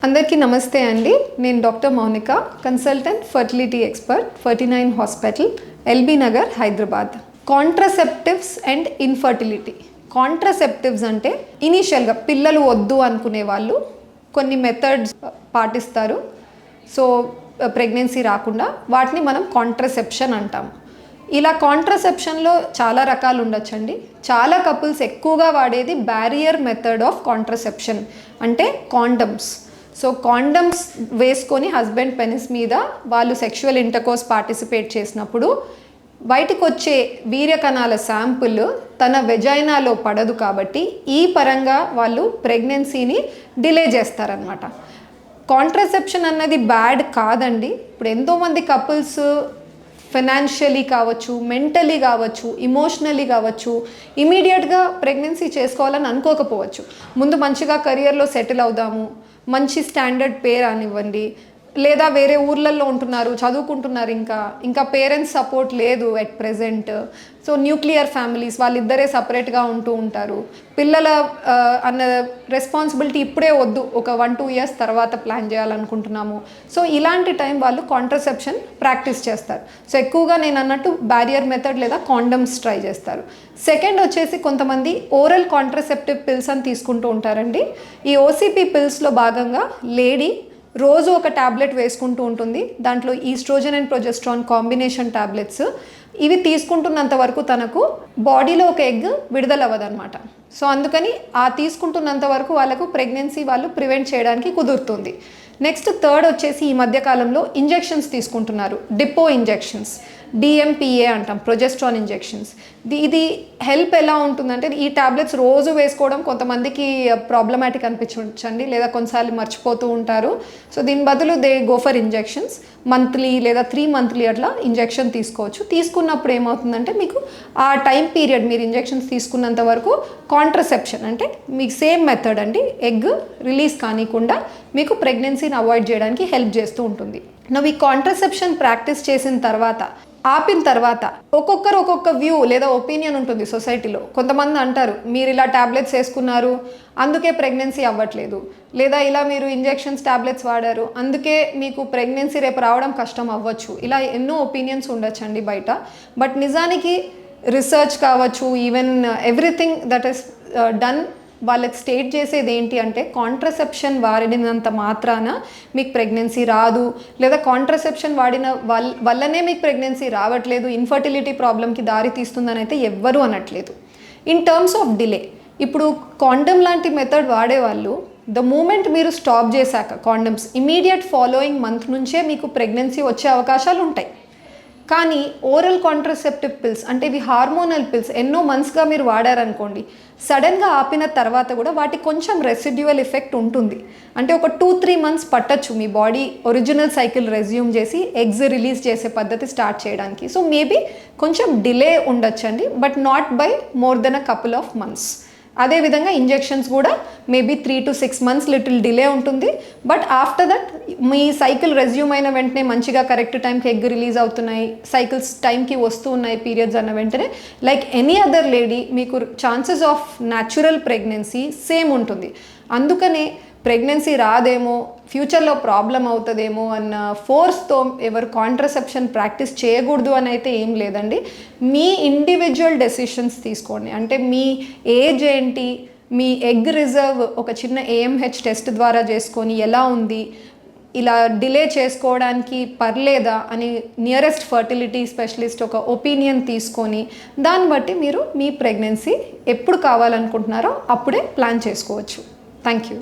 అందరికీ నమస్తే అండి. నేను doctor Mounika, consultant fertility expert, 49 hospital, LB Nagar, Hyderabad. Contraceptives and infertility. Contraceptives అంటే ఇనీషియల్గా పిల్లలు వద్దు అనుకునే వాళ్ళు కొన్ని మెథడ్స్ పాటిస్తారు. సో ప్రెగ్నెన్సీ రాకుండా వాటిని మనం కాంట్రసెప్షన్ అంటాము. ఇలా కాంట్రసెప్షన్లో చాలా రకాలు ఉండొచ్చండి. చాలా కపుల్స్ ఎక్కువగా వాడేది బ్యారియర్ మెథడ్ ఆఫ్ కాంట్రసెప్షన్ అంటే కాండమ్స్. సో కాండమ్స్ వేసుకొని హస్బెండ్ పెనిస్ మీద వాళ్ళు సెక్షువల్ ఇంటర్కోర్స్ పార్టిసిపేట్ చేసినప్పుడు బయటకు వచ్చే వీర్యకణాల శాంపుల్ తన వెజైనాలో పడదు కాబట్టి ఈ పరంగా వాళ్ళు ప్రెగ్నెన్సీని డిలే చేస్తారనమాట. కాంట్రసెప్షన్ అన్నది బ్యాడ్ కాదండి. ఇప్పుడు ఎంతోమంది కపుల్స్ ఫైనాన్షియలీ కావచ్చు, మెంటలీ కావచ్చు, ఇమోషనలీ కావచ్చు, ఇమీడియట్గా ప్రెగ్నెన్సీ చేసుకోవాలని అనుకోకపోవచ్చు. ముందు మంచిగా కెరియర్లో సెటిల్ అవుదాము, మంచి స్టాండర్డ్ పేరు అనివ్వండి, లేదా వేరే ఊర్లలో ఉంటున్నారు, చదువుకుంటున్నారు, ఇంకా పేరెంట్స్ సపోర్ట్ లేదు at present. So nuclear families, వాళ్ళిద్దరే సపరేట్గా ఉంటూ ఉంటారు. పిల్లల అన్న రెస్పాన్సిబిలిటీ ఇప్పుడే వద్దు, ఒక 1-2 ఇయర్స్ తర్వాత ప్లాన్ చేయాలనుకుంటున్నాము. సో ఇలాంటి టైం వాళ్ళు కాంట్రసెప్షన్ ప్రాక్టీస్ చేస్తారు. సో ఎక్కువగా నేను అన్నట్టు బ్యారియర్ మెథడ్ లేదా కాండమ్స్ ట్రై చేస్తారు. సెకండ్ వచ్చేసి కొంతమంది ఓరల్ కాంట్రసెప్టివ్ పిల్స్ అని తీసుకుంటూ ఉంటారండి. ఈ ఓసిపి పిల్స్లో భాగంగా లేడీ రోజు ఒక ట్యాబ్లెట్ వేసుకుంటూ ఉంటుంది. దాంట్లో estrogen and progesterone combination tablets. ఇవి తీసుకుంటున్నంత వరకు తనకు బాడీలో ఒక ఎగ్ విడుదల అవ్వదన్నమాట. సో అందుకని ఆ తీసుకుంటున్నంత వరకు వాళ్ళకు ప్రెగ్నెన్సీ వాళ్ళు ప్రివెంట్ చేయడానికి కుదురుతుంది. నెక్స్ట్ థర్డ్ వచ్చేసి ఈ మధ్యకాలంలో ఇంజెక్షన్స్ తీసుకుంటున్నారు. డిపో ఇంజెక్షన్స్, డిఎంపిఏ అంటాం, ప్రొజెస్ట్రాన్ ఇంజెక్షన్స్. ఇది హెల్ప్ ఎలా ఉంటుందంటే, ఈ ట్యాబ్లెట్స్ రోజు వేసుకోవడం కొంతమందికి ప్రాబ్లమాటిక్ అనిపించండి, లేదా కొన్నిసార్లు మర్చిపోతూ ఉంటారు. సో దీని బదులు they go for injections. Monthly లేదా 3 మంత్లీ అట్లా ఇంజెక్షన్ తీసుకోవచ్చు. తీసుకున్నప్పుడు ఏమవుతుందంటే మీకు ఆ టైం పీరియడ్ మీరు ఇంజెక్షన్స్ తీసుకున్నంత వరకు కాంట్రసెప్షన్ అంటే మీకు సేమ్ మెథడ్ అండి, ఎగ్ రిలీజ్ కానికుండా మీకు ప్రెగ్నెన్సీని అవాయిడ్ చేయడానికి హెల్ప్ చేస్తూ ఉంటుంది. ఈ కాంట్రసెప్షన్ ప్రాక్టీస్ చేసిన తర్వాత, ఆపిన తర్వాత ఒక్కొక్కరు ఒక్కొక్క వ్యూ లేదా ఒపీనియన్ ఉంటుంది సొసైటీలో. కొంతమంది అంటారు మీరు ఇలా ట్యాబ్లెట్స్ వేసుకున్నారు అందుకే ప్రెగ్నెన్సీ అవ్వట్లేదు, లేదా ఇలా మీరు ఇంజెక్షన్స్ ట్యాబ్లెట్స్ వాడారు అందుకే మీకు ప్రెగ్నెన్సీ రేపు రావడం కష్టం అవ్వచ్చు. ఇలా ఎన్నో ఒపీనియన్స్ ఉండొచ్చండి బయట. బట్ నిజానికి రీసెర్చ్ కావచ్చు, even everything that is done వాళ్ళకి స్టేట్ చేసేది ఏంటి అంటే, కాంట్రసెప్షన్ వాడినంత మాత్రాన మీకు ప్రెగ్నెన్సీ రాదు, లేదా కాంట్రసెప్షన్ వాడిన వల్లనే మీకు ప్రెగ్నెన్సీ రావట్లేదు, ఇన్ఫర్టిలిటీ ప్రాబ్లంకి దారి తీస్తుందని అయితే ఎవ్వరూ అనట్లేదు. ఇన్ టర్మ్స్ ఆఫ్ డిలే, ఇప్పుడు కాండమ్ లాంటి మెథడ్ వాడేవాళ్ళు ద మూమెంట్ మీరు స్టాప్ చేశాక కాండమ్స్ ఇమీడియట్ ఫాలోయింగ్ మంత్ నుంచే మీకు ప్రెగ్నెన్సీ వచ్చే అవకాశాలు ఉంటాయి. కానీ ఓరల్ కాంట్రసెప్టివ్ పిల్స్ అంటే ఇవి హార్మోనల్ పిల్స్ ఎన్నో మంత్స్గా మీరు వాడారనుకోండి, సడన్గా ఆపిన తర్వాత కూడా వాటికి కొంచెం రెసిడ్యువల్ ఎఫెక్ట్ ఉంటుంది. అంటే ఒక 2-3 మంత్స్ పట్టచ్చు మీ బాడీ ఒరిజినల్ సైకిల్ రెజ్యూమ్ చేసి ఎగ్స్ రిలీజ్ చేసే పద్ధతి స్టార్ట్ చేయడానికి. సో మేబీ కొంచెం డిలే ఉండొచ్చండి, but not by more than a couple of months. అదేవిధంగా ఇంజెక్షన్స్ కూడా maybe 3 to 6 months little delay ఉంటుంది. బట్ ఆఫ్టర్ దట్ మీ సైకిల్ రెజ్యూమ్ అయిన వెంటనే మంచిగా కరెక్ట్ టైంకి ఎగ్ రిలీజ్ అవుతున్నాయి, సైకిల్స్ టైంకి వస్తూ ఉన్నాయి పీరియడ్స్ అన్న వెంటనే లైక్ ఎనీ అదర్ లేడీ మీకు chances of natural pregnancy same ఉంటుంది. అందుకనే ప్రెగ్నెన్సీ రాదేమో, ఫ్యూచర్లో ప్రాబ్లం అవుతుందేమో అన్న ఫోర్స్తో ఎవరు కాంట్రసెప్షన్ ప్రాక్టీస్ చేయకూడదు అని అయితే ఏం లేదండి. మీ ఇండివిజువల్ డెసిషన్స్ తీసుకోండి. అంటే మీ ఏజ్ ఏంటి, మీ ఎగ్ రిజర్వ్ ఒక చిన్న ఏఎంహెచ్ టెస్ట్ ద్వారా చేసుకొని ఎలా ఉంది, ఇలా డిలే చేసుకోవడానికి పర్లేదా అని నియరెస్ట్ ఫర్టిలిటీ స్పెషలిస్ట్ ఒక ఒపీనియన్ తీసుకొని దాన్ని బట్టి మీరు మీ ప్రెగ్నెన్సీ ఎప్పుడు కావాలనుకుంటున్నారో అప్పుడే ప్లాన్ చేసుకోవచ్చు. Thank you.